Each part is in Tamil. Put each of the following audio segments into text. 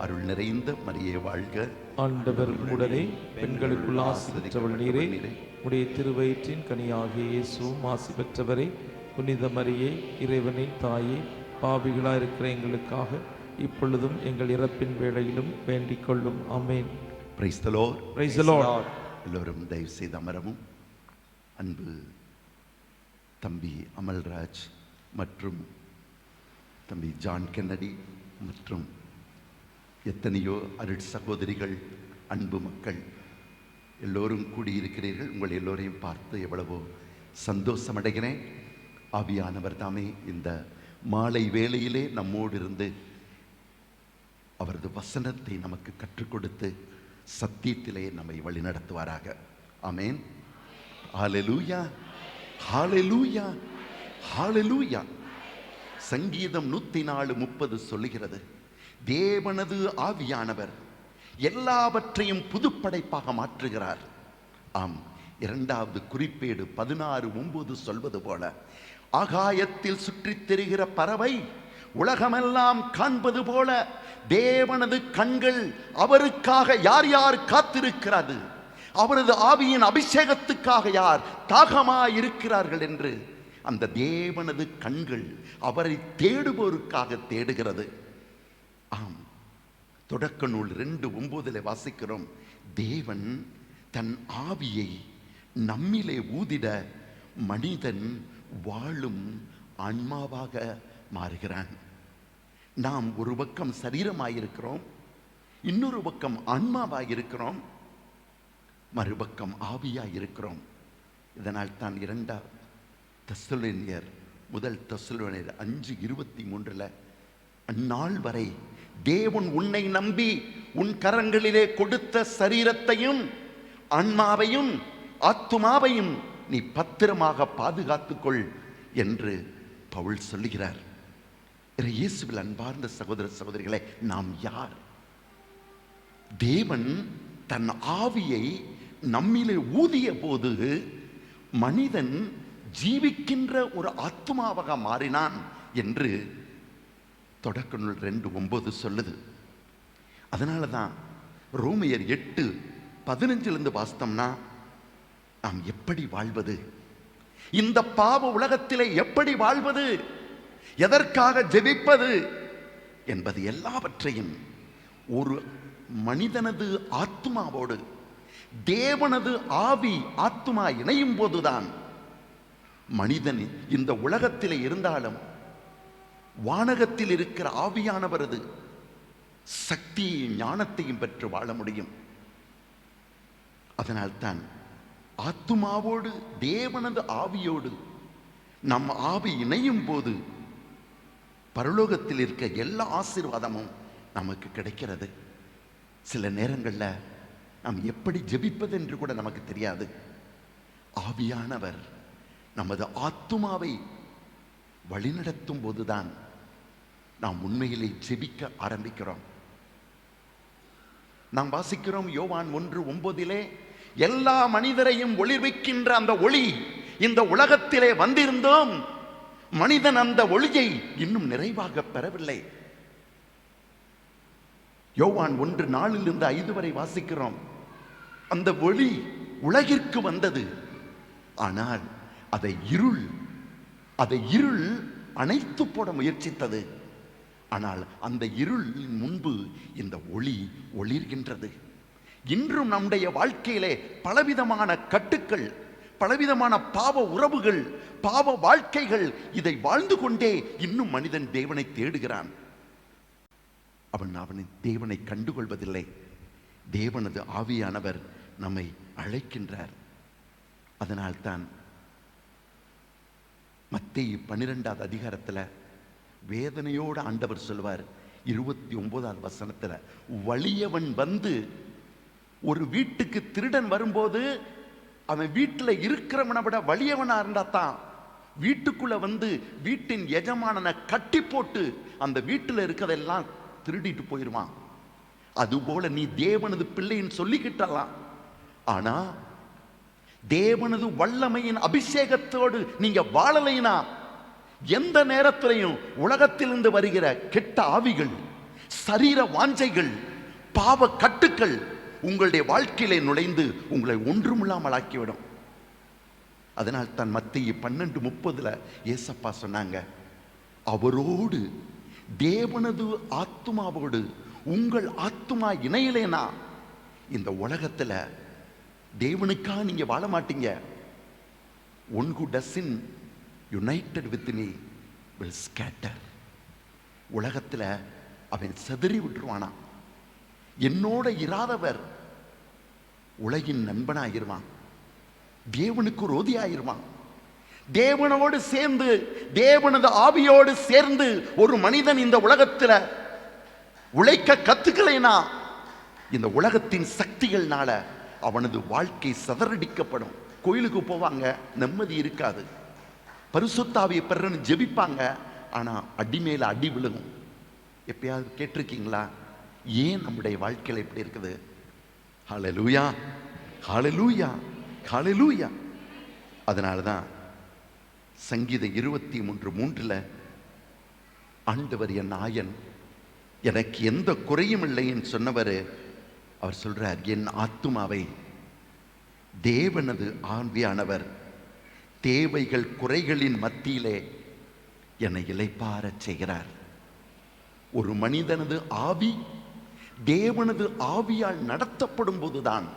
அருள் நிறைந்த மரியே வாழ்க, ஆண்டவர் உடனே பெண்களுக்குள் ஆசி பெற்றவள் நீரே, உடைய திருவயிற்றின் கனியாகிய இயேசுவும் ஆசி பெற்றவரே. புனித மரியே, இறைவனின் தாயே, பாவிகளாய் இருக்கிற எங்களுக்காக இப்பொழுதும் எங்கள் இறப்பின் வேளையிலும் வேண்டிக் கொள்ளும். Amen. Praise the lord. Praise the lord. எல்லோரும் தயவு செய்து அமரவும். அன்பு தம்பி அமல்ராஜ் மற்றும் தம்பி ஜான் கென்னடி மற்றும் எத்தனையோ அருட் சகோதரிகள், அன்பு மக்கள் எல்லோரும் கூடியிருக்கிறீர்கள். உங்கள் எல்லோரையும் பார்த்து எவ்வளவோ சந்தோஷம் அடைகிறேன். ஆவியானவர் தாமே இந்த மாலை வேளையிலே நம்மோடு இருந்து அவரது வசனத்தை நமக்கு கற்றுக் கொடுத்து சத்தியத்திலே நம்மை வழிநடத்துவாராக. ஆமென். ஹல்லேலூயா, ஹல்லேலூயா, ஹல்லேலூயா. சங்கீதம் 104:30 சொல்லுகிறது, தேவனது ஆவியானவர் எல்லாவற்றையும் புதுப்படைப்பாக மாற்றுகிறார். ஆம், 2வது குறிப்பேடு 16:9 சொல்வது போல, ஆகாயத்தில் சுற்றித் திரிகிற பறவை உலகமெல்லாம் காண்பது போல தேவனது கண்கள் அவருக்காக யார் யார் காத்திருக்கிறது, அவரது ஆவியின் அபிஷேகத்துக்காக யார் தாகமாயிருக்கிறார்கள் என்று அந்த தேவனது கண்கள் அவரை தேடுவோருக்காக தேடுகிறது. ஆம், தொடக்க நூல் 2:9 வாசிக்கிறோம், தேவன் தன் ஆவியை நம்மிலே ஊதிட மனிதன் வாழும் ஆன்மாவாக மாறுகிறான். நாம் ஒரு பக்கம் சரீரமாயிருக்கிறோம், இன்னொரு பக்கம் ஆன்மாவாயிருக்கிறோம், மறுபக்கம் ஆவியாயிருக்கிறோம். இதனால் தான் 2 தெசலோனியர் 5:23 அந்நாள் வரை தேவன் உன்னை நம்பி உன் கரங்களிலே கொடுத்த சரீரத்தையும் ஆன்மாவையும் ஆத்துமாவையும் நீ பத்திரமாக பாதுகாத்துக்கொள் என்று பவுல் சொல்லுகிறார். இயேசுவில் அன்பார்ந்த சகோதர சகோதரிகளே, நாம் யார்? தேவன் தன் ஆவியை நம்மிலே ஊதிய போது மனிதன் ஜீவிக்கின்ற ஒரு ஆத்துமாவாக மாறினான் என்று தொடக்க நூல் 2:9 சொல்லுது. அதனால தான் ரோமையர் 8:15 வாசித்தோம்னா, நாம் எப்படி வாழ்வது, இந்த பாவ உலகத்திலே எப்படி வாழ்வது, எதற்காக ஜெபிப்பது என்பது எல்லாவற்றையும் ஒரு மனிதனது ஆத்மாவோடு தேவனது ஆவி ஆத்மா இணையும் போதுதான் மனிதன் இந்த உலகத்திலே இருந்தாலும் வானகத்தில் இருக்கிற ஆவியானவரது சக்தியையும் ஞானத்தையும் பெற்று வாழ முடியும். அதனால்தான் ஆத்துமாவோடு தேவனது ஆவியோடு நம் ஆவி இணையும் போது பரலோகத்தில் இருக்க எல்லா ஆசீர்வாதமும் நமக்கு கிடைக்கிறது. சில நேரங்களில் நாம் எப்படி ஜெபிப்பது என்று கூட நமக்கு தெரியாது. ஆவியானவர் நமது ஆத்துமாவை வழிநடத்தும் போதுதான் நாம் உண்மையிலே ஜெபிக்க ஆரம்பிக்கிறோம். நாம் வாசிக்கிறோம் யோவான் 1:9, எல்லா மனிதரையும் ஒளிர்விக்கின்ற அந்த ஒளி இந்த உலகத்திலே வந்திருந்தோம், மனிதன் அந்த ஒளியை இன்னும் நிறைவாக பெறவில்லை. யோவான் 1:4-5 வரை வாசிக்கிறோம், அந்த ஒளி உலகிற்கு வந்தது, ஆனால் அதை இருள் அணைத்து போட முயற்சித்தது. ஆனால் அந்த இருளின் முன்பு இந்த ஒளி ஒளிர்கின்றது. இன்றும் நம்முடைய வாழ்க்கையிலே பலவிதமான கட்டுக்கள், பலவிதமான பாவ உறவுகள், பாவ வாழ்க்கைகள், இதை வாழ்ந்து கொண்டே இன்னும் மனிதன் தேவனை தேடுகிறான். அவன் தேவனை கண்டுகொள்வதில்லை. தேவனது ஆவியானவர் நம்மை அழைக்கின்றார். அதனால்தான் மத்தேயு 12வது அதிகாரத்தில் வேதனையோடு ஆண்டவர் சொல்வார், 29வது வசனத்தில், வலியவன் வந்து ஒரு வீட்டுக்கு திருடன் வரும்போது அவன் வீட்டில் இருக்கிறவனை விட வலியவனா இருந்தா தான் வீட்டுக்குள்ள வந்து வீட்டின் எஜமானனை கட்டி போட்டு அந்த வீட்டில் இருக்கிறதெல்லாம் திருடிட்டு போயிடுவான். அதுபோல நீ தேவனது பிள்ளைன்னு சொல்லிக்கிட்டலாம், ஆனா தேவனது வல்லமையின் அபிஷேகத்தோடு நீங்க வாழலைனா எந்த நேரத்திலையும் உலகத்திலிருந்து வருகிற கெட்ட ஆவிகள், சரீர வாஞ்சைகள், பாவ கட்டுக்கள் உங்களுடைய வாழ்க்கையிலே நுழைந்து உங்களை ஒன்றுமில்லாமல் ஆக்கிவிடும். அதனால் தான் மத்தேயு 12:30 ஏசப்பா சொன்னாங்க, அவரோடு தேவனது ஆத்துமாவோடு உங்கள் ஆத்துமா இணையலேனா இந்த உலகத்துல தேவனுக்காக நீங்க வாழ மாட்டீங்க. One who doesn't united with me will scatter. உலகத்துல அவன் சிதறி விட்டுருவானா. என்னோட இராதவர் உலகின் நண்பனாயிருவான், தேவனுக்கு ரோதியாயிருவான். தேவனோடு சேர்ந்து, தேவனது ஆவியோடு சேர்ந்து ஒரு மனிதன் இந்த உலகத்துல உழைக்க கத்துக்கலைனா இந்த உலகத்தின் சக்திகள்னால அவனது வாழ்க்கை சதறடிக்கப்படும். கோயிலுக்கு போவாங்க, நிம்மதி இருக்காது. பரிசுத்த ஆவியை பெறன்னு ஜெபிப்பாங்க, ஆனா அடி மேல அடி விழுகும். எப்பயாவது கேட்டிருக்கீங்களா, ஏன் நம்முடைய வாழ்க்கையில இப்படி இருக்குது? ஹல்லேலூயா, ஹல்லேலூயா, ஹல்லேலூயா. அதனாலதான் சங்கீதம் 23:3 ஆண்டவர் என் நாயன், எனக்கு எந்த குறையும் இல்லைன்னு சொன்னவர் அவர் சொல்றார், என் ஆத்துமாவை தேவனது ஆவியானவர் தேவைகள் குறைகளின் மத்தியிலே என்னை இளைப்பாறச் செய்கிறார். ஒரு மனிதனது ஆவி தேவனது ஆவியால் நடத்தப்படும் போதுதான்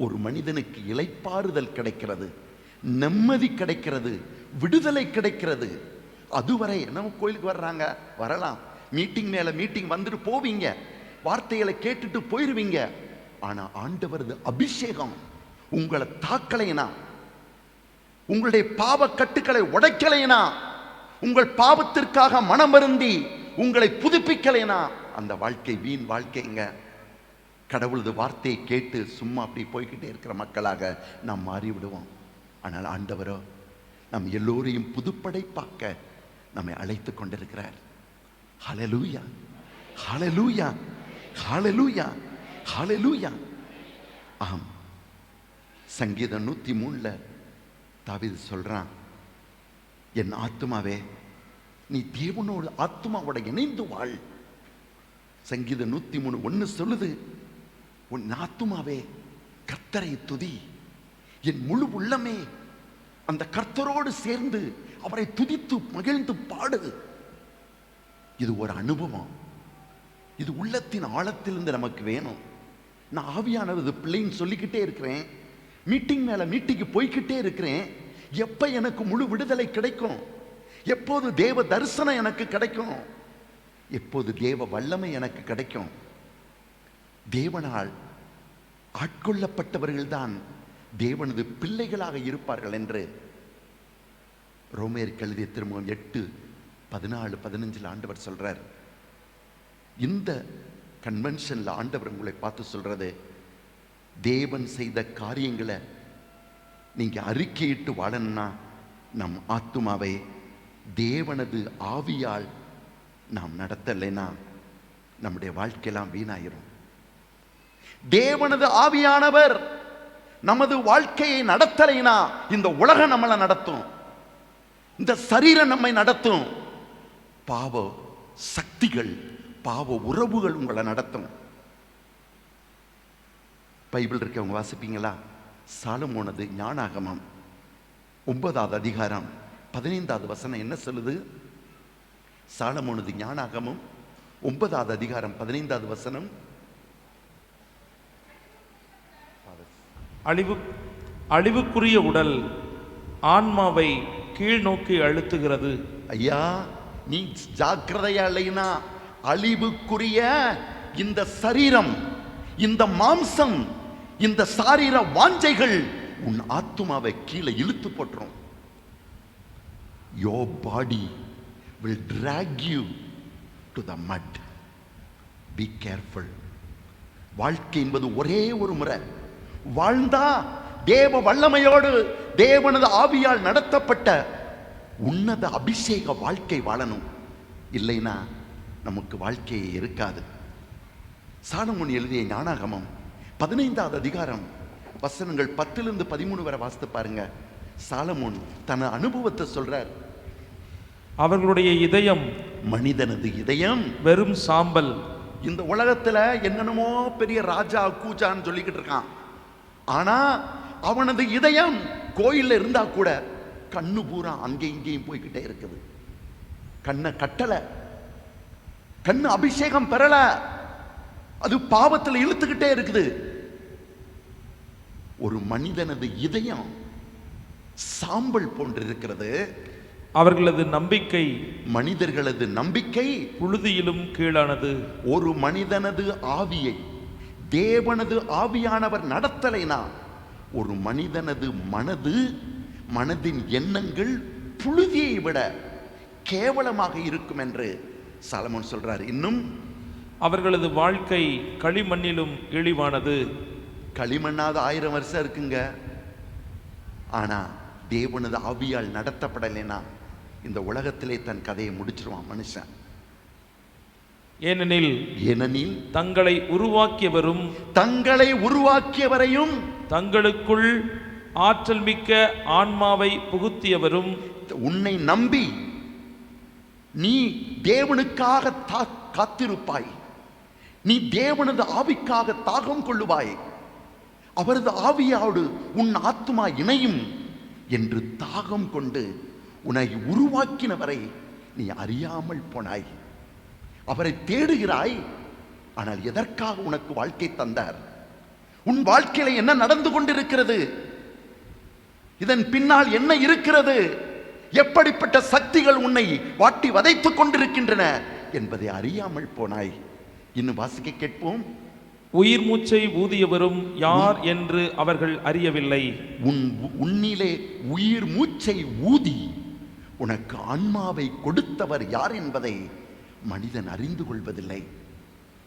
ஒரு மனிதனுக்கு இளைப்பாறுதல் கிடைக்கிறது, நிம்மதி கிடைக்கிறது, விடுதலை கிடைக்கிறது. அதுவரை நம்ம கோயிலுக்கு வர்றாங்க, வரலாம், மீட்டிங் மேல மீட்டிங் வந்துட்டு போவீங்க, வார்த்தைகளை கேட்டுட்டு போயிருவீங்க. ஆனா ஆண்டவரது அபிஷேகம் உங்களை தாக்கலைனா, உங்களுடைய பாவ கட்டுக்களை உடைக்கலைனா, உங்கள் பாவத்திற்காக மனமருந்தி உங்களை புதுப்பிக்கலைனா அந்த வாழ்க்கை வீண் வாழ்க்கைங்க. கடவுளது வார்த்தையை கேட்டு சும்மா அப்படி போய்கிட்டே இருக்கிற மக்களாக நாம் மாறிவிடுவோம். ஆனால் ஆண்டவரோ நம் எல்லோரையும் புதுப்படைப்பாக்க நம்மை அழைத்து கொண்டிருக்கிறார். ஹல்லேலூயா, ஹல்லேலூயா, ஹல்லேலூயா, ஹல்லேலூயா. ஆம், சங்கீதம் 103 தாவீது சொல்றான், என் ஆத்துமாவே நீ தேவனோடு ஆத்துமாவோட இணைந்து வாழ். சங்கீதம் 103:1 சொல்லுது, உன் ஆத்துமாவே கர்த்தரை துதி, என் முழு உள்ளமே அந்த கர்த்தரோடு சேர்ந்து அவரை துதித்து மகிழ்ந்து பாடு. இது ஒரு அனுபவம், இது உள்ளத்தின் ஆழத்திலிருந்து நமக்கு வேணும். நான் ஆவியானது பிள்ளைன்னு சொல்லிக்கிட்டே இருக்கிறேன், மீட்டிங் மேல மீட்டிங்கு போய்கிட்டே இருக்கிறேன். எப்ப எனக்கு முழு விடுதலை கிடைக்கும்? எப்போது தேவ தரிசனம் எனக்கு கிடைக்கும்? எப்போது தேவ வல்லமை எனக்கு கிடைக்கும்? தேவனால் ஆட்கொள்ளப்பட்டவர்கள் தான் தேவனது பிள்ளைகளாக இருப்பார்கள் என்று ரோமேயருக்கு எழுதிய திருமுகம் 8:14-15 ஆண்டவர் சொல்றார். இந்த கன்வென்ஷன்ல ஆண்டவர் உங்களை பார்த்து சொல்றது, தேவன் செய்த காரியங்களை நீங்க அறிக்கையிட்டு வாழணும்னா நம் ஆத்துமாவை தேவனது ஆவியால் நாம் நடத்தலைன்னா நம்முடைய வாழ்க்கையெல்லாம் வீணாயிரும். தேவனது ஆவியானவர் நமது வாழ்க்கையை நடத்தலைனா இந்த உலகம் நம்மளை நடத்தும், இந்த சரீரம் நம்மை நடத்தும், பாவ சக்திகள், பாவ உறவுகள் உங்களை நடத்தும். பைபிள் இருக்கவங்க வாசிப்பீங்களா? சாலமோனது ஞானாகமம் 9வது அதிகாரம் 15வது வசனம் என்ன சொல்லுது? சாலமோனது ஞானாகமம் 9வது அதிகாரம் 15வது வசனம், அழிவுக்குரிய உடல் ஆன்மாவை கீழ் நோக்கி அழுத்துகிறது. ஐயா, நீ ஜாக்கிரதையா இல்லைனா அழிவுக்குரிய இந்த சரீரம், இந்த மாம்சம், இந்த சாரீர வாஞ்சைகள் உன் ஆத்துமாவை கீழே இழுத்து போட்டுரும். Your body will drag you to the mud. Be careful. வாழ்க்கை என்பது ஒரே ஒரு முறை வாழ்ந்தா தேவ வல்லமையோடு தேவனது ஆவியால் நடத்தப்பட்ட உன்னத அபிஷேக வாழ்க்கை வாழணும். இல்லைனா நமக்கு வாழ்க்கையே இருக்காது. சாலமோன் எழுதிய ஞானாகமம் 15வது அதிகாரம் வசனங்கள் 10-13 வரை வாசித்து பாருங்க. சாலமோன் தன் அனுபவத்தை சொல்றார். அவர்களுடைய இதயம் மனிதனது இதயம் வெறும் சாம்பல். இந்த உலகத்துல என்னென்னமோ பெரிய ராஜா கூஜான்னு சொல்லிக்கிட்டு இருக்கான். ஆனா அவனது இதயம் கோயில்ல இருந்தா கூட கண்ணு பூரா அங்கே இங்கேயும் போய்கிட்டே இருக்குது. கண்ணை கட்டல, கண்ணு அபிஷேகம் பெறல, அது பாவத்தில் இழுத்துக்கிட்டே இருக்குது. ஒரு மனிதனது இதயம் சாம்பல் போன்று இருக்கிறது. அவர்களது நம்பிக்கை, மனிதர்களது நம்பிக்கை புழுதியிலும் கீழானது. ஒரு மனிதனது ஆவியை தேவனது ஆவியானவர் நடத்தலைனா ஒரு மனிதனது மனதின் எண்ணங்கள் புழுதியை விட கேவலமாக இருக்கும் என்று சாலமோன் சொல்றார். இன்னும் அவர்களது வாழ்க்கை களிமண்ணிலும் இழிவானது. களிமண்ணாவது 1000 வருஷம் இருக்குங்க. ஆனா தேவனது ஆவியால் நடத்தப்படலைனா இந்த உலகத்திலே தன் கதையை முடிச்சிருவான் மனுஷன். ஏனெனில் தங்களை உருவாக்கியவரையும் தங்களுக்குள் ஆற்றல் மிக்க ஆன்மாவை புகுத்தியவரும், உன்னை நம்பி நீ தேவனுக்காக காத்திருப்பாய், நீ தேவனது ஆவிக்காக தாகம் கொள்ளுவாய், அவரது ஆவியோடு உன் ஆத்மா இணையும் என்று தாகம் கொண்டு உன்னை உருவாக்கினவரை நீ அறியாமல் போனாய். அவரை தேடுகிறாய். ஆனால் எதற்காக உனக்கு வாழ்க்கை தந்தார்? உன் வாழ்க்கையில என்ன நடந்து கொண்டிருக்கிறது? இதன் பின்னால் என்ன இருக்கிறது? எப்படிப்பட்ட சக்திகள் உன்னை வாட்டி வதைத்துக் கொண்டிருக்கின்றன என்பதை அறியாமல் போனாய். இன்னும் வாசிக்க கேட்போம். உயிர் மூச்சை ஊதியவரும் யார் என்று அவர்கள் அறியவில்லை. உன்னிலே உயிர் மூச்சை ஊதி உனக்கு ஆன்மாவை கொடுத்தவர் யார் என்பதை மனிதன் அறிந்து கொள்வதில்லை.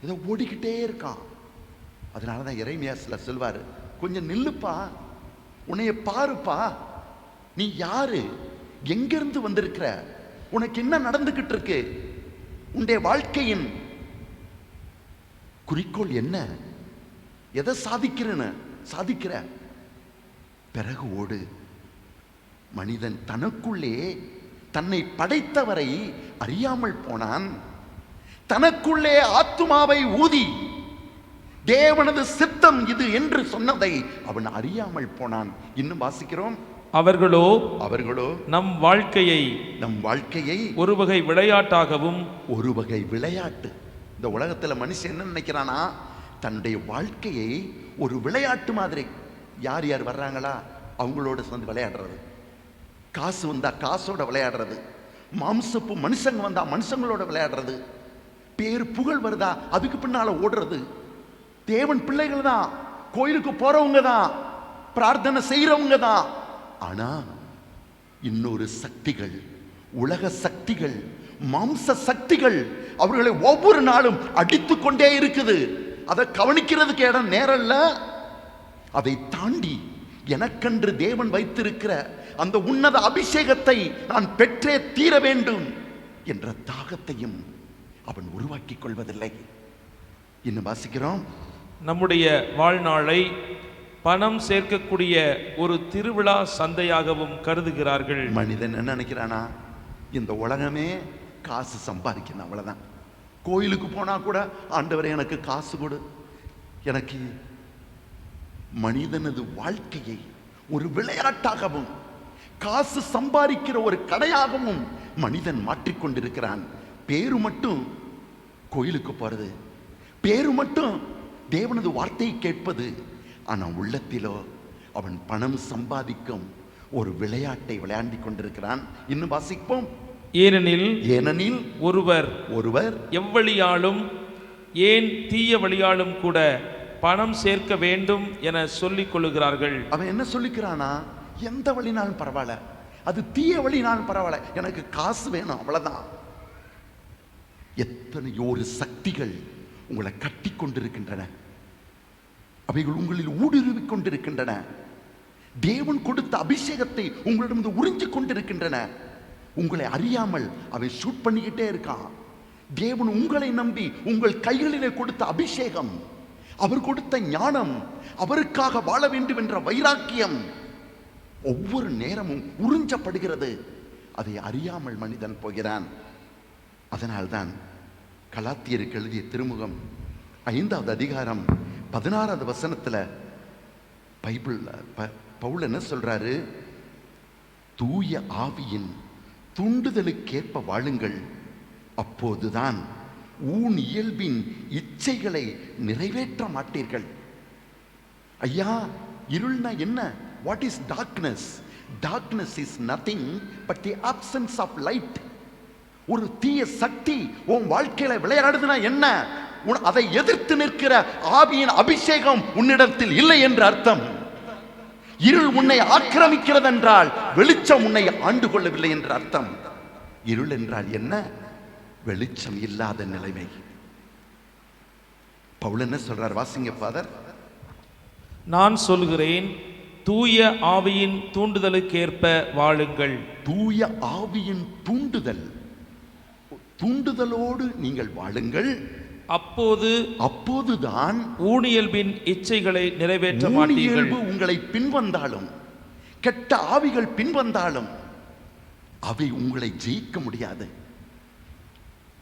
இதை ஓடிக்கிட்டே இருக்கான். அதனாலதான் எரேமியாஸ்ல சொல்வாரு, கொஞ்சம் நில்லுப்பா, உன்னைய பாருப்பா, நீ யாரு, எங்கிருந்து வந்திருக்கிற, உனக்கு என்ன நடந்துகிட்டு இருக்கு, உன்னுடைய வாழ்க்கையின் குறிக்கோள் என்ன, எதை சாதிக்கிற பிறகு ஓடு. மனிதன் தனக்குள்ளே தன்னை படைத்தவரை அறியாமல் போனான். தனக்குள்ளே ஆத்துமாவை ஊதி தேவனது சித்தம் இது என்று சொன்னதை அவன் அறியாமல் போனான். இன்னும் வாசிக்கிறோம். அவர்களோ நம் வாழ்க்கையை ஒரு வகை விளையாட்டாகவும், ஒரு வகை விளையாட்டு. இந்த உலகத்துல மனுஷன் என்ன நினைக்கிறானா, தன்னுடைய வாழ்க்கையை ஒரு விளையாட்டு மாதிரி. யார் யார் வர்றாங்களா அவங்களோட சேர்ந்து விளையாடுறது, காசு வந்தா காசோட விளையாடுறது, மாம்சப்பு மனுஷங்க வந்தா மனுஷங்களோட விளையாடுறது, பேர் புகழ் வருதா அதுக்கு பின்னால ஓடுறது. தேவன் பிள்ளைகள் தான், கோயிலுக்கு போறவங்க தான், பிரார்த்தனை செய்யறவங்க தான். ஆனா இன்னொரு சக்திகள், உலக சக்திகள், மாம்ச சக்திகள் அவர்களை ஒவ்வொரு நாளும் அடித்து கொண்டே இருக்குது. அதை கவனிக்கிறதுக்கு இடம் நேரம் இல்ல. அதை தாண்டி எனக்கென்று தேவன் வைத்திருக்கிற அந்த உன்னத அபிஷேகத்தை நான் பெற்றே தீர வேண்டும் என்ற தாகத்தையும் அவன் உருவாக்கிக் கொள்வதில்லை. இன்னும் வாசிக்கிறோம். நம்முடைய வாழ்நாளை பணம் சேர்க்கக்கூடிய ஒரு திருவிழா சந்தையாகவும் கருதுகிறார்கள். மனிதன் என்ன நினைக்கிறானா, இந்த உலகமே காசு சம்பாதிக்கணும், அவ்வளவுதான். கோயிலுக்கு போனா கூட ஆண்டவரே எனக்கு காசு கொடு. எனக்கு மனிதனது வாழ்க்கையை ஒரு விளையாட்டாகவும் காசு சம்பாதிக்கிற ஒரு கடையாகவும் மனிதன் மாற்றிக்கொண்டிருக்கிறான். பேரு மட்டும் கோயிலுக்கு போறது, பேரு மட்டும் தேவனது வார்த்தையை கேட்பது. ஆனா உள்ளத்திலோ அவன் பணம் சம்பாதிக்கும் ஒரு விளையாட்டை விளையாடி கொண்டிருக்கிறான். இன்னும் வாசிப்போம். ஏனெனில் ஒருவர் எவ்வழியாலும், ஏன் தீய வழியாலும் கூட பணம் சேர்க்க வேண்டும் என சொல்லிக் கொள்ளுகிறார்கள். அவன் என்ன சொல்லிக்கிறானா, எந்த வழினாலும் பரவாயில்ல, அது தீய வழினாலும் பரவாயில்ல, எனக்கு காசு வேணும், அவ்வளவுதான். எத்தனையோ ஒரு சக்திகள் உங்களை கட்டி கொண்டிருக்கின்றன, அவைகள் உங்களில் ஊடுருவிக் கொண்டிருக்கின்றன. தேவன் கொடுத்த அபிஷேகத்தை உங்களிடம் உறிஞ்சிக் கொண்டிருக்கின்றன. உங்களை அறியாமல் அவன் ஷூட் பண்ணிக்கிட்டே இருக்கான். தேவன் உங்களை நம்பி உங்கள் கைகளிலே கொடுத்த அபிஷேகம், அவர் கொடுத்த ஞானம், அவருக்காக வாழ வேண்டும் என்ற வைராக்கியம் ஒவ்வொரு நேரமும் உறிஞ்சப்படுகிறது. அதை அறியாமல் மனிதன் போகிறான். அதனால்தான் கலாத்தியருக்கு எழுதிய திருமுகம் 5வது அதிகாரம் 16வது வசனத்துல பவுல் என்ன சொல்றாரு? தூய ஆவியின் தூண்டுதலுக்கேற்ப வாழுங்கள், அப்போதுதான் ஊன் இயல்பின் இச்சைகளை நிறைவேற்ற மாட்டீர்கள். ஐயா, இருள்னா என்ன? What is darkness? Darkness is nothing but the absence of light. ஒரு தீய சக்தி உன் வாழ்க்கையில விளையாடுதுன்னா என்ன? அதை எதிர்த்து நிற்கிற ஆவியின் அபிஷேகம் உன்னிடத்தில் இல்லை என்று அர்த்தம். இருள் உன்னை ஆக்கிரமிக்கிறது என்றால் வெளிச்சம் உன்னை ஆண்டு கொள்ளவில்லை என்று அர்த்தம். இருள் என்றால் என்ன? வெளிச்சம் இல்லாத நிலைமை. பவுல் என்ன சொல்றார்? வாசிங்க ஃபாதர். நான் சொல்கிறேன், தூய ஆவியின் தூண்டுதலுக்கேற்ப வாழுங்கள். தூய ஆவியின் தூண்டுதலோடு நீங்கள் வாழுங்கள், அப்போதுதான் ஊனியல்பின் இச்சைகளை நிறைவேற்ற மாட்டீர்கள். உங்களை பின்வந்தாலும், கெட்ட ஆவிகள் பின்வந்தாலும் அவை உங்களை ஜெயிக்க முடியாது.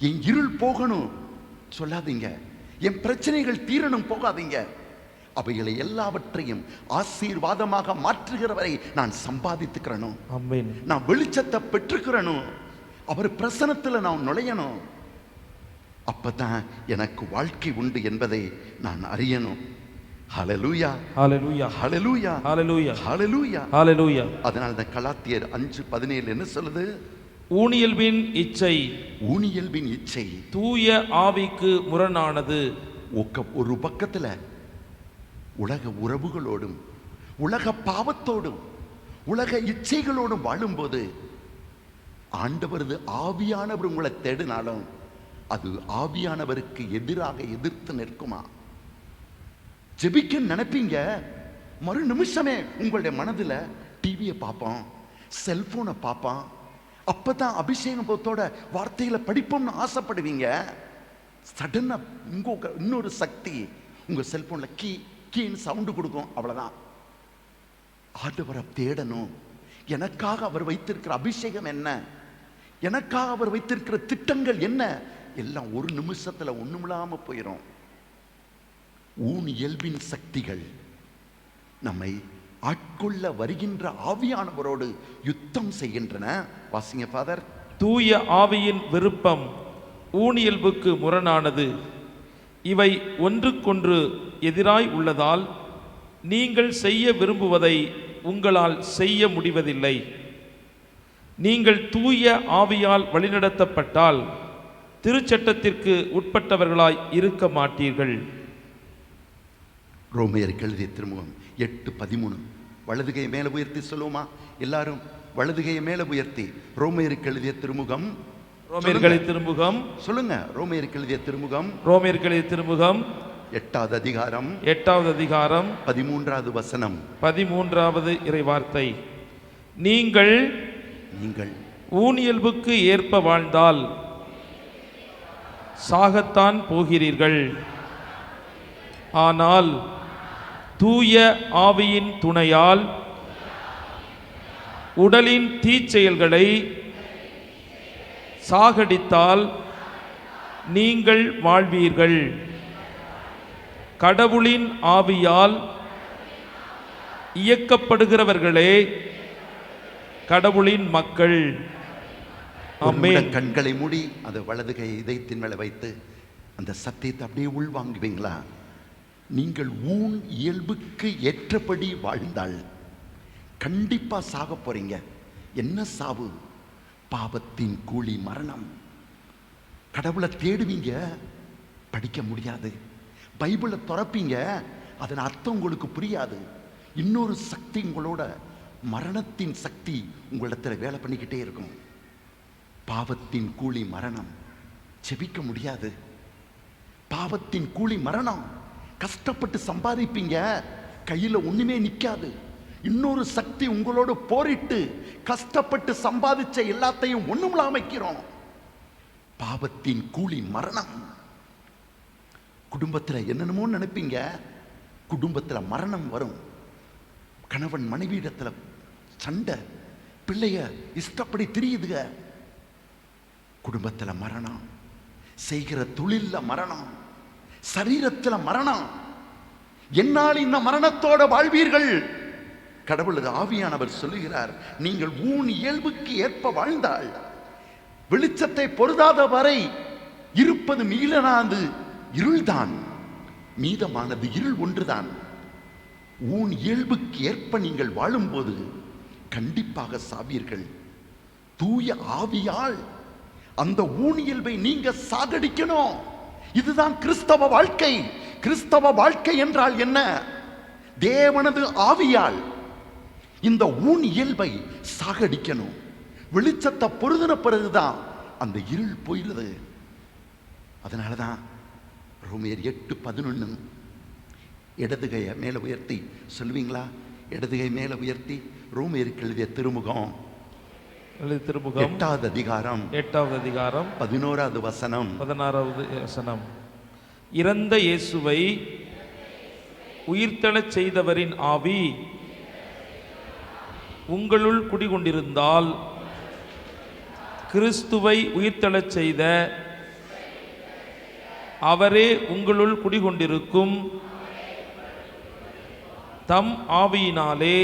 என் இருள் போகணும் சொல்லாதீங்க, என் பிரச்சனைகள் தீரணும் போகாதீங்க. அவைகளை எல்லாவற்றையும் ஆசீர்வாதமாக மாற்றுகிறவரை நான் சம்பாதித்துக்கிறனும். நான் வெளிச்சத்தை பெற்றுக்கிறனும். அவர் பிரசனத்தில் நான் நுழையணும். அப்பதான் எனக்கு வாழ்க்கை உண்டு என்பதை நான் அறியணும். ஹல்லேலூயா, ஹல்லேலூயா, ஹல்லேலூயா, ஹல்லேலூயா, ஹல்லேலூயா, ஹல்லேலூயா. அதனால தான் கலாத்தியர் 5:17 என்ன சொல்லுது? ஊனியல்பின் இச்சை தூய ஆவிக்கு முரணானது. ஒரு பக்கத்துல உலக உறவுகளோடும் உலக பாவத்தோடும் உலக இச்சைகளோடும் வாழும்போது ஆண்டவரது ஆவியானவர் உங்களை தேடினாலும் அது ஆவியானவருக்கு எதிராக எதிர்த்து நிற்குமா? ஜெபிக்க நினைப்பீங்க, மறு நிமிஷமே உங்களுடைய மனதில் டிவியை பார்ப்போம், செல்போனை பார்ப்போம். அப்பதான் அபிஷேகத்தோட வார்த்தைகளை படிப்போம்னு ஆசைப்படுவீங்க. சடனா இன்னொரு சக்தி உங்க செல்போன்ல கீன்னு சவுண்டு கொடுக்கும். அவ்வளவுதான். ஆண்டவரை தேடணும். எனக்காக அவர் வைத்திருக்கிற அபிஷேகம் என்ன, எனக்காக அவர் வைத்திருக்கிற திட்டங்கள் என்ன, எல்லாம் ஒரு நிமிஷத்துல ஒண்ணுமில்லாம போயிடும். ஊன் இயல்பின் சக்திகள் நம்மை ஆட்கொள்ள வருகின்ற ஆவியானவரோடு யுத்தம் செய்கின்றன. வாசிங்க ஃபாதர். தூய ஆவியின் விருப்பம் ஊனியல்புக்கு முரணானது. இவை ஒன்றுக்கொன்று எதிராய் உள்ளதால் நீங்கள் செய்ய விரும்புவதை உங்களால் செய்ய முடிவதில்லை. நீங்கள் தூய ஆவியால் வழிநடத்தப்பட்டால் திருச்சட்டத்திற்கு உட்பட்டவர்களாய் இருக்க மாட்டீர்கள். ரோமையருக்கு எழுதிய திருமுகம் 8:13. வலதுகையை மேல உயர்த்தி சொல்லுவோமா எல்லாரும்? வலதுகையை மேல உயர்த்தி ரோமையருக்கு எழுதிய திருமுகம் சொல்லுங்க. ரோமையருக்கு எழுதிய திருமுகம் 8வது அதிகாரம் 13வது வசனம் 13வது இறைவார்த்தை. நீங்கள் ஊனியல்புக்கு ஏற்ப வாழ்ந்தால் சாகத்தான் போகிறீர்கள். ஆனால் தூய ஆவியின் துணையால் உடலின் தீச்செயல்களை சாகடித்தால் நீங்கள் வாழ்வீர்கள். கடவுளின் ஆவியால் இயக்கப்படுகிறவர்களே கடவுளின் மக்கள். ஆமென். கண்களை மூடி அந்த வலது கை இதயத்தின் மேல வைத்து அந்த சத்தியத்தை அப்படியே உள்வாங்குவீங்களா? நீங்கள் ஊன் இயல்புக்கு ஏற்றபடி வாழ்ந்தால் கண்டிப்பா சாக போறீங்க. என்ன சாவு? பாவத்தின் கூலி மரணம். கடவுளை தேடுவீங்க, படிக்க முடியாது. பைபிளை திறப்பீங்க, அதன் அர்த்தம் உங்களுக்கு புரியாது. இன்னொரு சக்தி உங்களோட, மரணத்தின் சக்தி உங்களிடத்தில் வேலை பண்ணிக்கிட்டே இருக்கும். பாவத்தின் கூலி மரணம். செபிக்க முடியாது. பாவத்தின் கூலி மரணம். கஷ்டப்பட்டு சம்பாதிப்பீங்க, கையில ஒண்ணுமே நிக்காது. இன்னொரு சக்தி உங்களோட போரிட்டு கஷ்டப்பட்டு சம்பாதிச்ச எல்லாத்தையும் ஒண்ணுமில்லாமக்கிறோம். பாவத்தின் கூலி மரணம். குடும்பத்தில் என்னென்னமோ நினைப்பீங்க, குடும்பத்தில் மரணம் வரும். கணவன் மனைவியிடத்தில் சண்டை, பிள்ளைய இஷ்டப்படி திரியுதுக. குடும்பத்துல மரணம், செய்கிற தொழில்ல மரணம், சரீரத்துல மரணம். என்னால் இந்த மரணத்தோட வாழ்வீர்கள். கடவுளது ஆவியானவர் சொல்லுகிறார், நீங்கள் ஊன் இயல்புக்கு ஏற்ப வாழ்ந்தால் வெளிச்சத்தை பொருதாத வரை இருப்பது மீளனாது இருள்தான், மீதமானது இருள் ஒன்றுதான். ஊன் இயல்புக்கு ஏற்ப நீங்கள் வாழும்போது கண்டிப்பாக சாவீர்கள். தூய ஆவியால் அந்த ஊன் இயல்பை நீங்க சாகடிக்கணும். இதுதான் கிறிஸ்தவ வாழ்க்கை. கிறிஸ்தவ வாழ்க்கை என்றால் என்ன? தேவனது ஆவியால் இந்த ஊன் இயல்பை சாகடிக்கணும். வெளிச்சத்தை பொருதின பிறகுதான் அந்த இருள் போயிடுது. அதனாலதான் ரோமேயர் 8:11 இடதுகையை மேல உயர்த்தி சொல்லுவீங்களா? இடதுகை மேல உயர்த்தி ரோமேயருக்கு எழுதிய திருமுகம் 8வது அதிகாரம் 11வது வசனம். 16வது வசனம். இறந்த இயேசுவை உயிர்த்தெழச் செய்தவரின் ஆவி உங்களுள் குடிகொண்டிருந்தால் கிறிஸ்துவை உயிர்த்தெழச் செய்த அவரே உங்களுள் குடிகொண்டிருக்கும். தம் ஆவியினாலே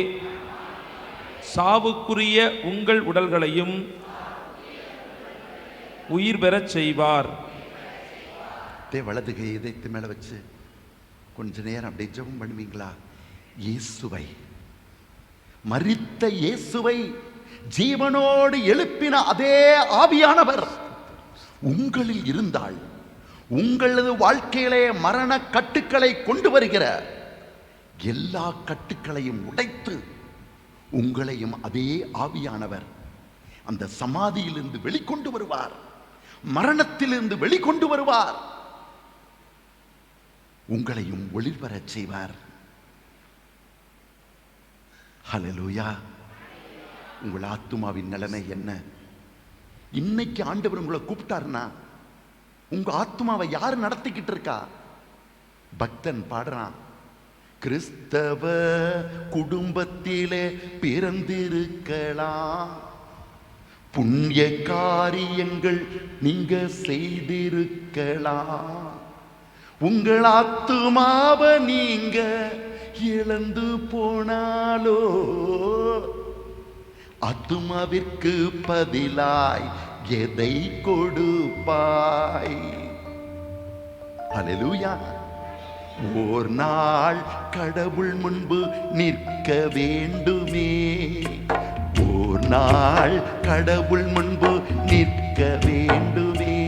சாவுக்குரிய உங்கள் உடல்களையும் உயிர் பெறச் செய்வார். வலதுகை இதயத்து மேல வச்சு கொஞ்ச நேரம் அப்படியே ஜெபம் பண்ணுவீங்களா? இயேசுவை, மரித்த இயேசுவை ஜீவனோடு எழுப்பின அதே ஆவியானவர் உங்களில் இருந்தால் உங்களது வாழ்க்கையிலே மரண கட்டுக்களை கொண்டு வருகிற எல்லா கட்டுக்களையும் உடைத்து உங்களையும் அதே ஆவியானவர் அந்த சமாதியிலிருந்து வெளிக்கொண்டு வருவார், மரணத்திலிருந்து வெளிக்கொண்டு வருவார், உங்களையும் ஒளிர்வரச் செய்வார். ஹல்லேலூயா. உங்கள் ஆத்துமாவின் நிலைமை என்ன? இன்னைக்கு ஆண்டவர் உங்களை கூப்பிட்டாருன்னா உங்க ஆத்துமாவை யார் நடத்திக்கிட்டு இருக்கா? பக்தன் பாடுறான், கிறிஸ்தவ குடும்பத்திலே பிறந்திருக்கலாம், புண்ணிய காரியங்கள் நீங்க செய்திருக்கலாம், உங்கள் ஆத்துமாவை நீங்க இழந்து போனாலோ ஆத்துமாவிற்கு பதிலாய் எதை கொடுப்பாய்? ஹல்லேலூயா. ஓர் நாள் கடவுள் முன்பு நிற்க வேண்டுமே, ஓர் நாள் கடவுள் முன்பு நிற்க வேண்டுமே,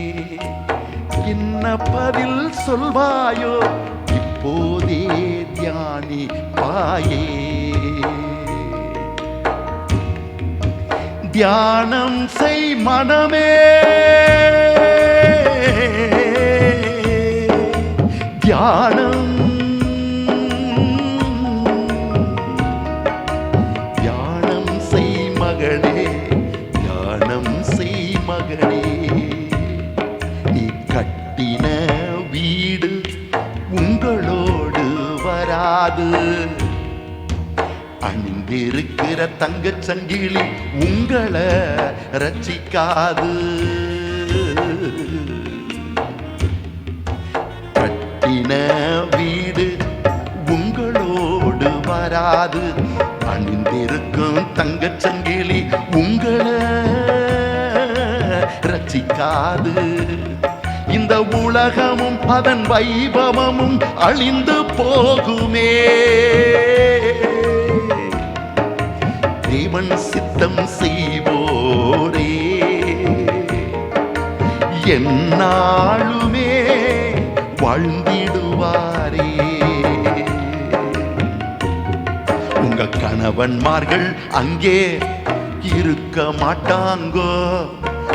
என்ன பதில் சொல்வாயோ இப்போதே தியானி பாயே. தியானம் செய் மனமே, தியானம் தியானம் செய் மகளே, தியானம் செய் மகளே. நீ கட்டின வீடு உங்களோடு வராது, அணிந்திருக்கிற தங்கச் சங்கிலி உங்களை ரட்சிக்காது. கட்டின வீடு உங்களோடு வராது, அணிந்திருக்கும் தங்கச் சங்கிலி உங்களை ரட்சிக்காது. இந்த உலகமும் அதன் வைபவமும் அழிந்து போகுமே, தேவன் சித்தம் செய்வோரே எந்நாளுமே வாழ்ந்திடுவாரே. உங்க கணவன்மார்கள் அங்கே இருக்க மாட்டாங்கோ,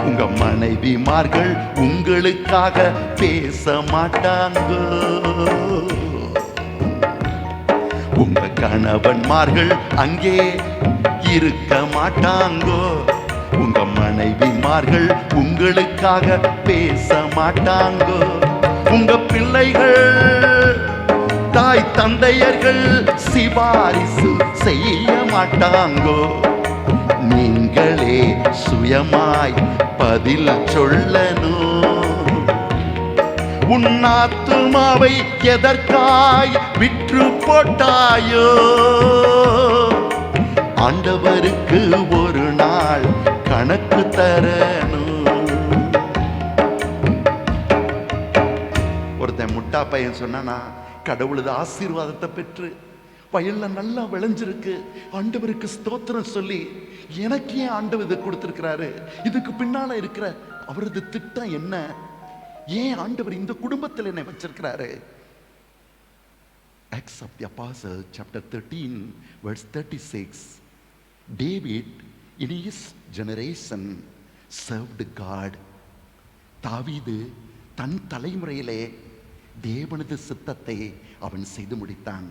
உங்க மனைவிமார்கள் உங்களுக்காக பேச மாட்டாங்கோ, உங்க கணவன்மார்கள் அங்கே இருக்க மாட்டாங்கோ, உங்க மனைவிமார்கள் உங்களுக்காக பேச மாட்டாங்கோ, உங்க பிள்ளைகள் தாய் தந்தையர்கள் சிபாரிசு செய்ய மாட்டாங்கோ, நீங்களே சுயமாய் பதில் சொல்லணும். உன் ஆத்துமாவை எதற்காய் விற்று போட்டாயோ? ஆண்டவருக்கு ஒரு நாள் கணக்கு தரணும். ஒருத்தன் முட்டா பையன் சொன்னானா, கடவுளது ஆசீர்வாதத்தை பெற்று வயல்ல நல்லா விளைஞ்சிருக்கு, ஆண்டவருக்கு ஸ்தோத்திரம் சொல்லி, எனக்கு ஏன் ஆண்டவர் இதை கொடுத்திருக்கிறாரு, இதுக்கு பின்னால இருக்கிற அவரது திட்டம் என்ன, ஏன் ஆண்டவர் இந்த குடும்பத்தில் என்னை வச்சிருக்கிறாரு? Acts of the Apostle chapter 13 verse 36. David in his generation served God. தாவீது தன் தலைமுறையிலே தேவனது சித்தத்தை அவன் செய்து முடித்தான்.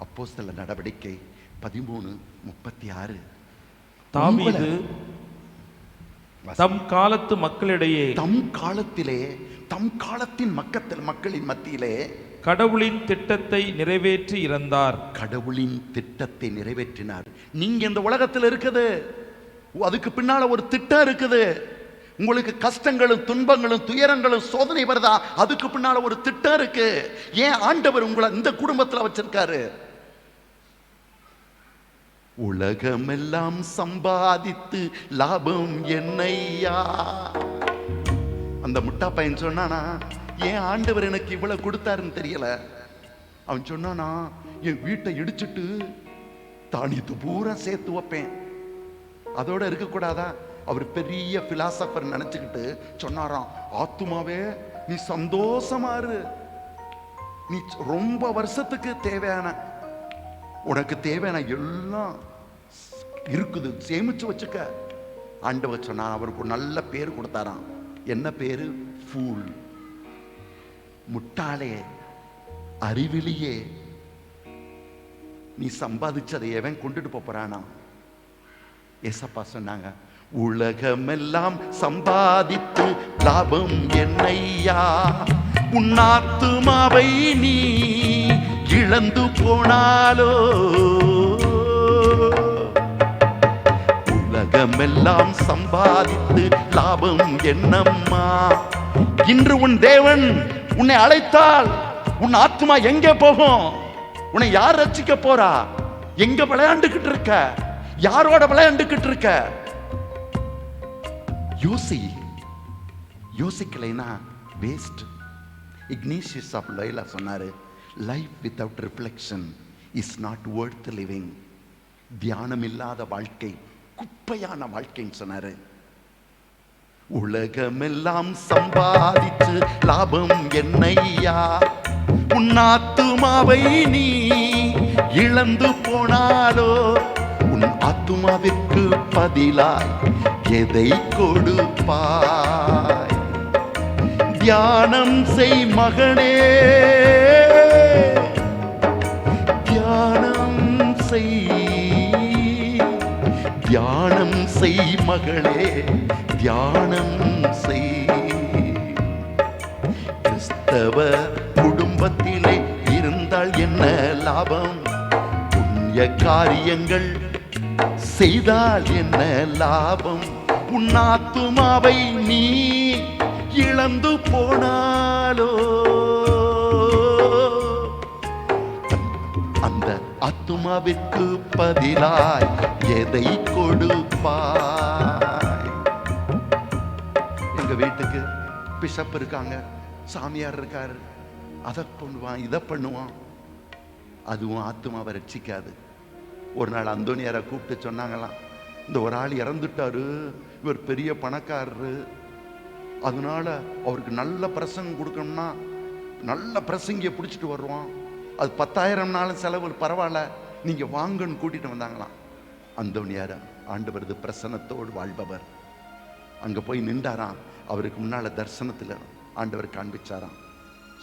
அப்போஸ்தலர் நடவடிக்கை 13:36. தாவீது தம் காலத்து மக்களிடையே, தம் காலத்திலே, தம் காலத்தின் மக்களின் மத்தியிலே கடவுளின் திட்டத்தை நிறைவேற்றி இறந்தார். கடவுளின் திட்டத்தை நிறைவேற்றினார். நீங்க இந்த உலகத்தில் இருக்குது, அதுக்கு பின்னால ஒரு திட்டம் இருக்குது. உங்களுக்கு கஷ்டங்களும் துன்பங்களும் துயரங்களும் சோதனை வருதா, அதுக்கு பின்னால ஒரு திட்டம் இருக்கு. ஏன் ஆண்டவர் உங்களை இந்த குடும்பத்தில் வச்சிருக்காரு? உலகமெல்லாம் சம்பாதித்து லாபம் என்னையா? அந்த முட்டா பையன் சொன்னானா, ஏன் ஆண்டவர் எனக்கு இவ்வளவு கொடுத்தாருன்னு தெரியல. அவன் சொன்னானா, என் வீட்டை இடிச்சிட்டு தானியத்தை பூரா சேர்த்து வைப்பேன், அதோட இருக்கக்கூடாதா? அவர் பெரிய பிலாசபர் நினைச்சுக்கிட்டு சொன்னாராம், ஆத்துமாவே நீ சந்தோஷமா இரு, நீ ரொம்ப வருஷத்துக்கு தேவையான, உனக்கு தேவையான எல்லாம் இருக்குது, சேமிச்சு வச்சுக்க. ஆண்டவர் சொன்னா, அவருக்கு ஒரு நல்ல பேர் கொடுத்தாராம். என்ன பேரு? ஃபூல், முட்டாளே, அறிவிலியே. நீ சம்பாதிச்சதை எவன் கொண்டுட்டு போறானா? ஏசப்பா சொன்னாங்க, உலகமெல்லாம் சம்பாதித்து லாபம் என்னையா? உன் ஆத்துமாவை நீ இழந்து போனாலோ? உலகமெல்லாம் சம்பாதித்து லாபம் என்னம்மா? இன்று உன் தேவன் உன்னை அழைத்தால் உன் ஆத்மா எங்கே போகும்? உன்னை யார் ரட்சிக்க போறா? எங்க விளையாண்டுகிட்டு இருக்க? யாரோட விளையாண்டுகிட்டு இருக்க? யோசிக்கலைன்னா வேஸ்ட். இக்னேஷியஸ் ஆஃப் லோயோலா சொன்னாரு, life without reflection is not Worth living. தியானம் இல்லாத வாழ்க்கை குப்பையான வாழ்க்கைன்னு சொன்னாரு. உலகமெல்லாம் சம்பாதிச்சு லாபம் என்னையா? உன் ஆத்துமாவை நீ இழந்து போனாலோ? உன் ஆத்துமாவிற்கு பதிலாய் எதை கொடுப்பாய்? தியானம் செய் மகனே, தியானம் செய், தியானம் செய் மகளே, தியானம் செய். கிறிஸ்தவ குடும்பத்திலே இருந்தால் என்ன லாபம்? புண்ணிய காரியங்கள் செய்தால் என்ன லாபம்? உன் ஆத்துமாவை நீ இழந்து போனாலோ? அந்த ஆத்துமாவிற்கு பதிலாய் எதை கொடுப்பாய்? எங்க வீட்டுக்கு பிஷப் இருக்காங்க, சாமியார் இருக்காரு, அதை பண்ணுவான் இதை பண்ணுவான், அதுவும் ஆத்துமாவை ரட்சிக்காது. ஒரு நாள் அந்தோனியாரை கூப்பிட்டு சொன்னாங்களாம், இந்த ஒரு ஆள் இறந்துட்டாரு, இவர் பெரிய பணக்காரரு, அதனால அவருக்கு நல்ல பிரசங்கம் கொடுக்கணும்னா நல்ல பிரசங்கிய பிடிச்சிட்டு வருவான், அது 10,000 செலவு பரவாயில்ல, நீங்க வாங்கன்னு கூட்டிட்டு வந்தாங்களாம். அந்தோனியார் ஆண்டவரது பிரசன்னத்தோடு வாழ்பவர். அங்க போய் நின்றாராம். அவருக்கு முன்னால தரிசனத்தில் ஆண்டவர் காண்பிச்சாராம்.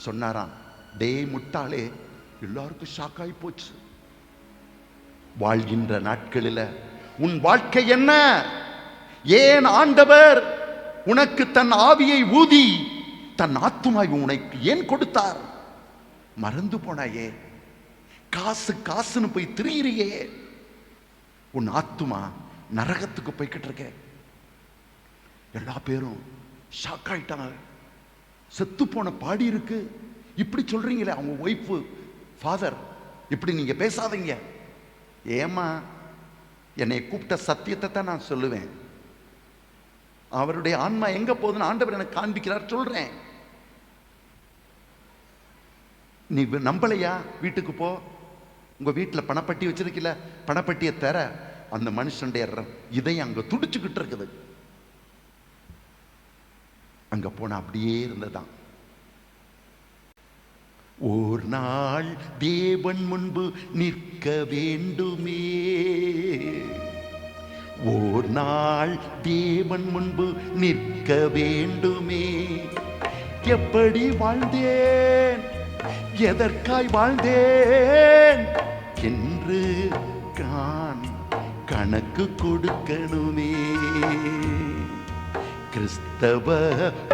சொன்னாராம், டே முட்டாளே, எல்லாருக்கும் ஷாக்காகி போச்சு. வாழ்கின்ற நாட்களில் உன் வாழ்க்கை என்ன? ஏன் ஆண்டவர் உனக்கு தன் ஆவியை ஊதி தன் ஆத்துமாவை உனக்கு ஏன் கொடுத்தார்? மறந்து போனாயே. காசு காசுன்னு போய் திரியிறியே. உன் ஆத்துமா நரகத்துக்கு போய்கிட்டு இருக்கேன். எல்லா பேரும் ஷாக் ஆயிட்டாங்க. செத்து போன பாடி இருக்கு, இப்படி சொல்றீங்களே. அவங்க ஒய்ஃபு, ஃபாதர், இப்படி நீங்க பேசாதீங்க. ஏமா, என்னை கூப்பிட்ட சத்தியத்தை தான் நான் சொல்லுவேன். அவருடைய ஆன்மா எங்க போகுதுன்னு ஆண்டவர் எனக்கு காண்பிக்கிறார், சொல்றேன். நீ நம்பலையா? வீட்டுக்கு போ. உங்க வீட்டில் பணப்பட்டி வச்சிருக்கல, பணப்பட்டியை தர. அந்த மனுஷனுடைய இதயம் அங்க துடிச்சுக்கிட்டு இருக்குது. அங்க போன அப்படியே இருந்ததான். ஒரு நாள் தேவன் முன்பு நிற்க வேண்டுமே, ஒரு நாள் தேவன் முன்பு நிற்க வேண்டுமே. எப்படி வாழ்ந்தேன், எதற்காய் வாழ்ந்தேன் என்று கணக்கு கொடுக்கணுமே. கிறிஸ்தவ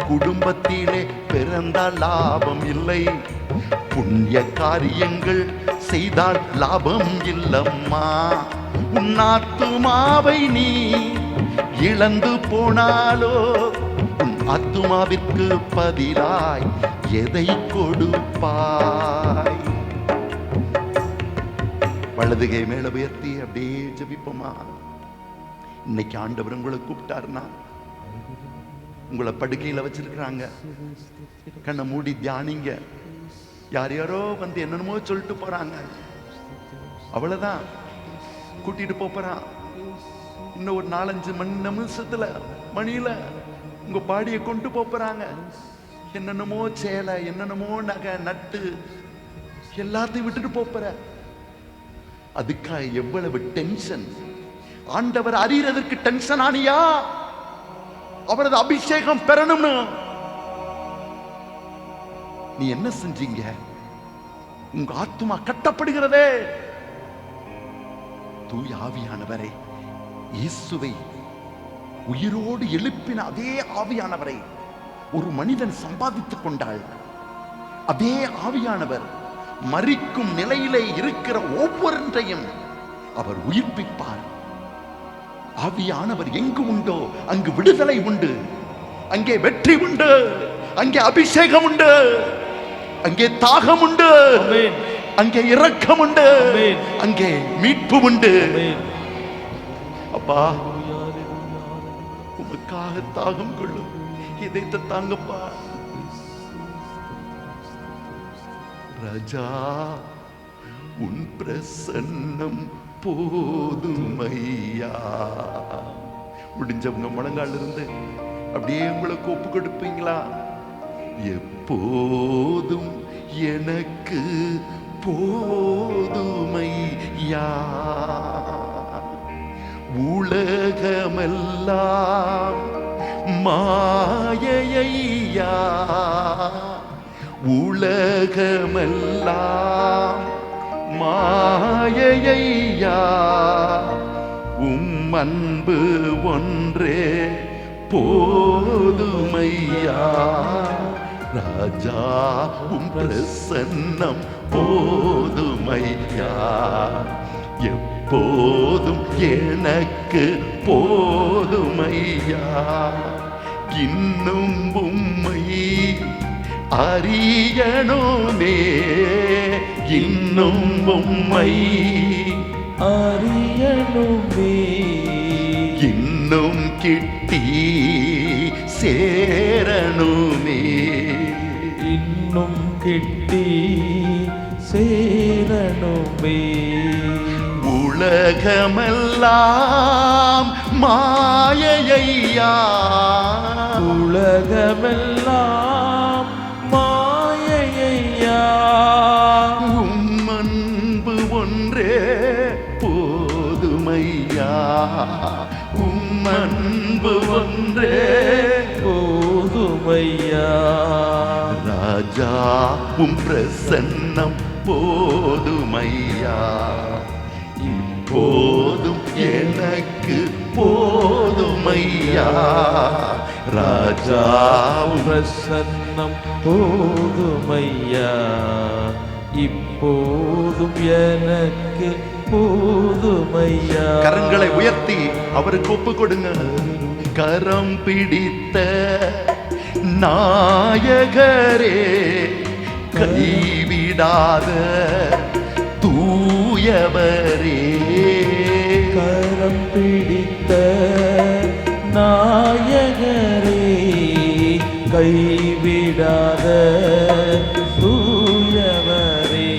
குடும்பத்திலே பிறந்தால் லாபம் இல்லை, புண்ணிய காரியங்கள் செய்தால் லாபம் இல்லம்மா. உன் ஆத்துமாவை நீ இழந்து போனாலோ உன் ஆத்துமாவிற்கு பதிலாய் எதை கொடுப்பாய்? வலதுகை மேல உயர்த்தி அப்படியே ஜெபிப்போமா. இன்னைக்கு ஆண்டவர் உங்களை கூப்பிட்டாருன்னா, உங்களை படுக்கையில வச்சிருக்கிறாங்க, கண்ணை மூடி தியானிங்க. யார் யாரோ வந்து என்னென்னமோ சொல்லிட்டு போறாங்க, அவ்வளவுதான். கூட்டிட்டு போறான். இன்னும் ஒரு 4-5 நிமிஷத்துல மணியில உங்க பாடியை கொண்டு போறாங்க. என்னென்னமோ சேலை, என்னென்னமோ நகை நட்டு எல்லாத்தையும் விட்டுட்டு போற. அதுக்காக எவ்வளவு டென்ஷன். ஆண்டவர் அறியறதற்கு டென்ஷன் ஆனியா? அவரது அபிஷேகம் பெறணும்னு நீ என்ன செஞ்சீங்க? உங்க ஆத்துமா கட்டப்படுகிறதே. தூய ஆவியானவரை, இயேசுவை உயிரோடு எழுப்பின அதே ஆவியானவரை ஒரு மனிதன் சம்பாதித்துக் கொண்டாள். அதே ஆவியானவர் மரிக்கும் நிலையிலே இருக்கிற ஒவ்வொன்றையும் அவர் உயிர்ப்பிப்பார். ஆவியானவர் எங்கு உண்டோ அங்கு விடுதலை உண்டு, அங்கே வெற்றி உண்டு, அங்கே அபிஷேகம் உண்டு, அங்கே தாகம் உண்டு, அங்கே இரக்கம் உண்டு, அங்கே மீட்பு உண்டு. அப்பா, உமக்காக தாகம் கொள்ளும் இதைத்த தாங்கப்பா. ராஜா, உன் பிரசன்னம் போதுமையா. முடிஞ்சவங்க முழங்கால் இருந்து அப்படியே உங்களுக்கு ஒப்பு கொடுப்பீங்களா? எப்போதும் எனக்கு போதுமையா, உலகமெல்லாம் மாயையா, உலகமெல்லாம் மாயையா, உம் அன்பு ஒன்றே போதுமையா. ராஜா, உம் பிரசன்னம் போதுமையா, எப்போதும் எனக்கு போதுமையா. இன்னும் உம்மை அறியணுமே, இன்னும் உம்மை அறியணுமே, இன்னும் கிட்டி சேரணுமே, இன்னும் கிட்டி சேரணுமே. உலகமெல்லாம் மாயையா, உலகமெல்லாம் மாயையா, உம் அன்பு ஒன்றே போதுமையா, உம் அன்பு ஒன்றே போதுமையா. ராஜா, உம் பிரசன்னம் போதுமையா, இப்போதும் எனக்கு போதுமையா. ராஜா, பிரசன்னம் போதுமையா, இப்போதும் எனக்கு போதுமையா. கரங்களை உயர்த்தி அவருக்கு ஒப்பு கொடுங்க. கரம் பிடித்த நாயகரே, கைவிடாத தூயவரே. கரம் பிடித்த நாயகரே, கைவிடாத தூயவரே.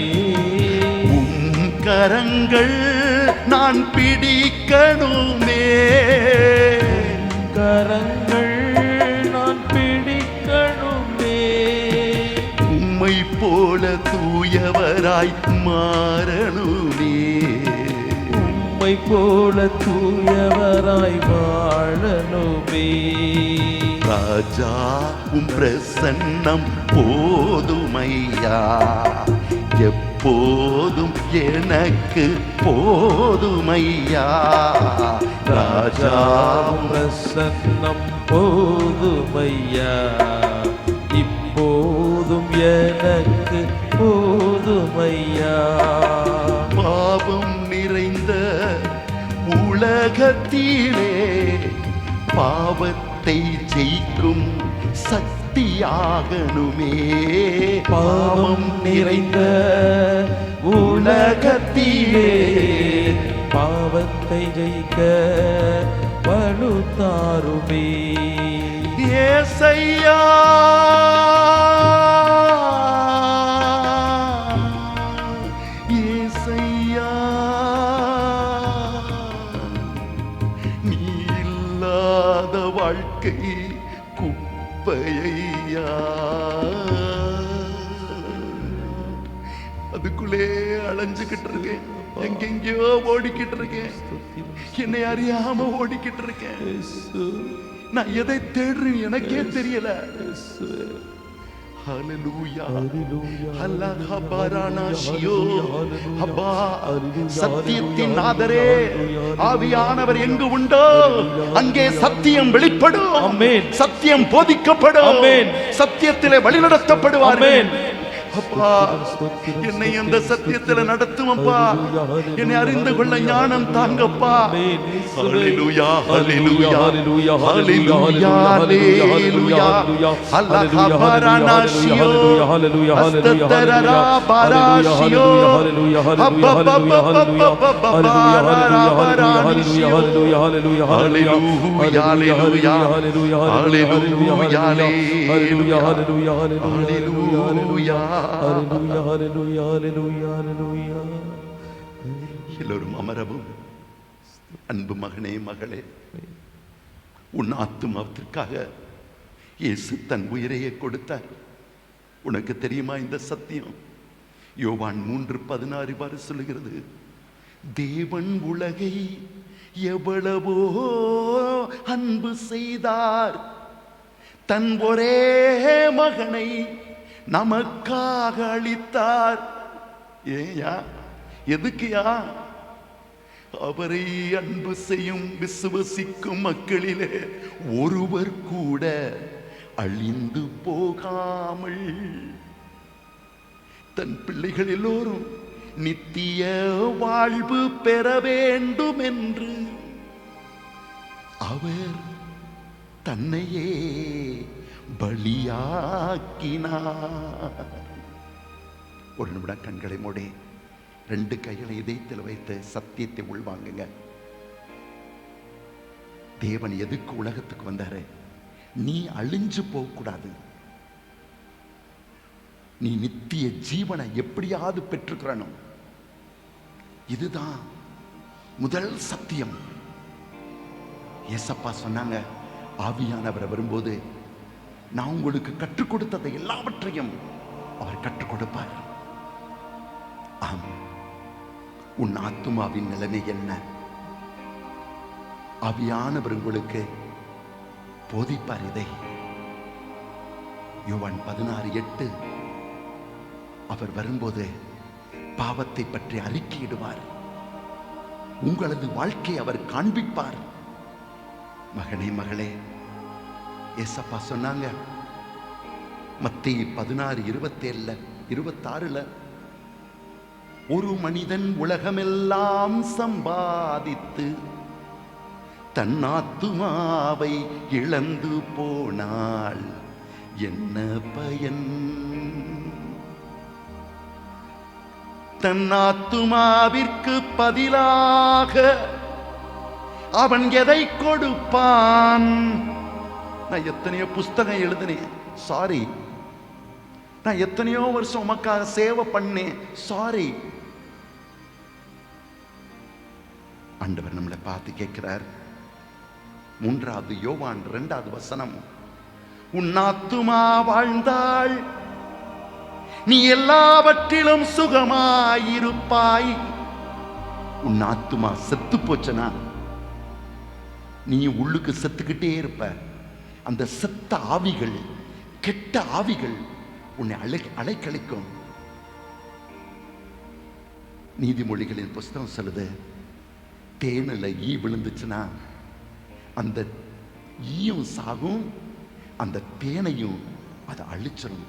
உம் கரங்கள் நான் பிடிக்கணுமே, கரங்கள் நான் பிடிக்கணுமே. உம்மை போல தூயவராய் மாறணுமே, உம்மை போல தூயவராய் வாழணுமே. ராஜா உம் பிரசன்னம் போதுமையா, எப்போதும் எனக்கு போதுமையா. ராஜா பிரசன்னம் போதுமையா, இப்போதும் எனக்கு போதுமையா. பாவம் நிறைந்த உலகத்திலே பாவத்தை ஜெயிக்கும் சக்தியாகணுமே. பாவம் நிறைந்த உலகத்திலே பாவத்தை ஜெயிக்க பழுத்தாருமே. ஏசையா, ஏசையா, நீ இல்லாத வாழ்க்கை குப்பையா. அதுக்குள்ளே அலைஞ்சுக்கிட்டு இருக்கேன், எங்கெங்கயோ ஓடிக்கிட்டு இருக்கேன், என்னை அறியாம ஓடிக்கிட்டு இருக்கேன். நான் எதை தேடுறேன் எனக்கே தெரியல. ஹல்லேலூயா, அல்லாஹ் ஹபாரானாஷியோ ஹபா. சத்தியத்தின் நாதரே, ஆவியானவர் எங்கு உண்டோ அங்கே சத்தியம் வெளிப்படும். ஆமென். சத்தியம் போதிக்கப்படும். ஆமென். சத்தியத்திலே வழிநடத்தப்படுவார்கள். அப்பா, என்னை அந்த சத்தியத்துல நடத்தும் அப்பா. என்னை அறிந்து கொள்ள ஞானம் தாங்கப்பா. ஹல்லேலூயா, ஹல்லேலூயா, ஹல்லேலூயா, ஹல்லேலூயா. அல்லாஹ் ஹபாரானாஷியோ அஸ்ததரரா பாராஷியோ எல்லோரும் அமரவும். அன்பு மகனே, மகளே, உன் ஆத்துமாவிற்காக இயேசு தன் உயிரையே கொடுத்தார். உனக்கு தெரியுமா இந்த சத்தியம்? யோவான் 3:16 இவ்வாறு சொல்லுகிறது, தேவன் உலகை எவ்வளவோ அன்பு செய்தார், தன் ஒரே மகனை நமக்காக அளித்தார். ஏயா, எதுக்குயா? அவரை அன்பு செய்யும் விசுவசிக்கும் மக்களிலே ஒருவர் கூட அழிந்து போகாமல் தன் பிள்ளைகள் எல்லோரும் நித்திய வாழ்வு பெற வேண்டும் என்று அவர் தன்னையே பலியாக்கினார். ஒரு நிமிடம் கண்களை மூடி 2 கைகளை இதயத்தில் வைத்து சத்தியத்தை உள்வாங்குங்க. தேவன் எதுக்கு உலகத்துக்கு வந்தாரு? நீ அழிஞ்சு போக கூடாது. நீ நித்திய ஜீவனை எப்படியாவது பெற்றுக்கிறணும். இதுதான் முதல் சத்தியம். ஏசப்பா சொன்னாங்க, ஆவியானவர் வரும்போது நான் உங்களுக்கு கற்றுக் கொடுத்ததை எல்லாவற்றையும் அவர் கற்றுக் கொடுப்பார். ஆம், உன் ஆத்துமாவின் நிலைமை என்ன? ஆவியானவர் உங்களுக்கு போதிப்பார் இதை. யோவான் 16:8 அவர் வரும்போது பாவத்தை பற்றி அறிக்கையிடுவார். உங்களது வாழ்க்கையை அவர் காண்பிப்பார். மகனே, மகளே, ஏசப்பா சொன்னாங்க மத்தேயு 16:27-26, ஒரு மனிதன் உலகமெல்லாம் சம்பாதித்து தன் ஆத்துமாவை இழந்து போனால் என்ன பயன்? தன் ஆத்துமாவிற்கு பதிலாக அவன் எதை கொடுப்பான்? நான் எத்தனையோ புஸ்தகம் எழுதினேன், சாரி. நான் எத்தனையோ வருஷம் உமக்காக சேவை பண்ணேன், சாரி. ஆண்டவர் நம்மளை பார்த்து கேட்கிறார். 3 யோவான் 2 வசனம், உன் ஆத்துமா வாழ்ந்தாள் நீ எல்லாவற்றிலும் சுகமாயிருப்பாய். உன் ஆத்துமா செத்து போச்சனா நீ உள்ளுக்கு செத்துக்கிட்டே இருப்ப. அந்த செத்த ஆவிகள், கெட்ட ஆவிகள் உன்னை அலைக்கழிக்கும். நீதிமொழிகளின் புஸ்தகம் சொல்லுது, தேனில் ஈ விழுந்துச்சுன்னா அந்த ஈயும் சாகும், அந்த தேனையும் அதை அழிச்சிடும்,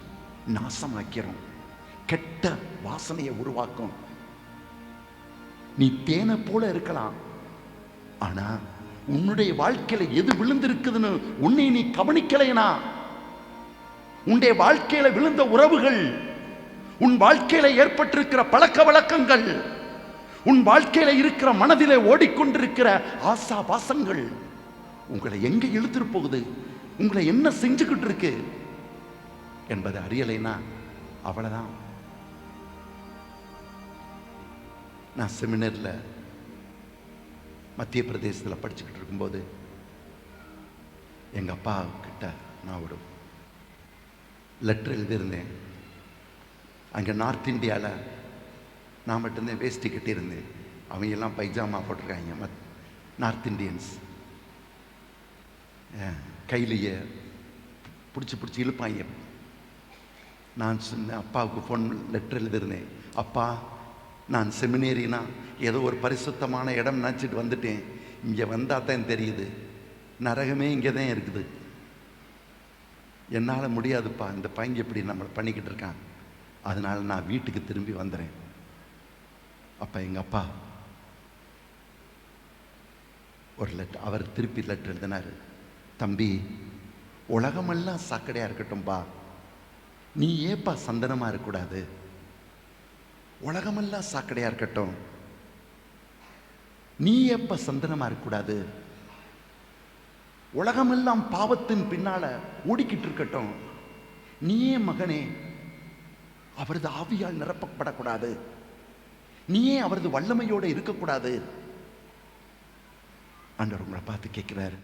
நாசமாக்கிறோம், கெட்ட வாசனையை உருவாக்கும். நீ தேனை போல இருக்கலாம், ஆனா உன்னுடைய வாழ்க்கையில எது விழுந்திருக்குதுன்னு உன்னை நீ கவனிக்கலைனா, உன்னுடைய வாழ்க்கையில விழுந்த உறவுகள், உன் வாழ்க்கையில ஏற்பட்டிருக்கிற பழக்க வழக்கங்கள், உன் வாழ்க்கையில இருக்கிற மனதிலே ஓடிக்கொண்டிருக்கிற ஆசா பாசங்கள் உங்களை எங்க இழுத்துட்டு போகுது, உங்களை என்ன செஞ்சுக்கிட்டு இருக்கு என்பதை அறியலைனா அவ்வளவுதான். நான் செமினர்ல மத்திய பிரதேசத்தில் படிச்சுக்கிட்டு இருக்கும்போது எங்கள் அப்பா கிட்ட நான் ஒரு லெட்டர் எழுதியிருந்தேன். அங்கே நார்த் இந்தியாவில் நான் மட்டும்தான் வேஷ்டி கட்டியிருந்தேன், அவங்க எல்லாம் பைஜாமா போட்டிருக்காங்க. நார்த் இந்தியன்ஸ் கையிலேயே பிடிச்சி இழுப்பாங்க. நான் சொன்னேன், அப்பாவுக்கு ஃபோன் லெட்டர் எழுதியிருந்தேன், அப்பா நான் செமினேரினா ஏதோ ஒரு பரிசுத்தமான இடம் நினச்சிட்டு வந்துட்டேன், இங்கே வந்தால் தான் தெரியுது நரகமே இங்கே தான் இருக்குது, என்னால் முடியாதுப்பா, இந்த பையன் எப்படி நம்மளை பண்ணிக்கிட்டு இருக்கான், அதனால நான் வீட்டுக்கு திரும்பி வந்துடுறேன். அப்போ எங்கள் அப்பா ஒரு லெட்டர், அவர் திருப்பி லெட்டர் எழுதினார், தம்பி உலகமெல்லாம் சாக்கடையாக இருக்கட்டும்பா, நீ ஏப்பா சந்தனமாக இருக்கக்கூடாது, உலகமெல்லாம் சாக்கடையா இருக்கட்டும், நீ எப்ப சந்தனமா இருக்கக்கூடாது, உலகமெல்லாம் பாவத்தின் பின்னால ஓடிக்கிட்டு இருக்கட்டும், நீயே மகனே அவரது ஆவியால் நிரப்பப்படக்கூடாது, நீயே அவரது வல்லமையோடு இருக்கக்கூடாது. ஆண்டவர் உங்களை பார்த்து கேட்கிறார்,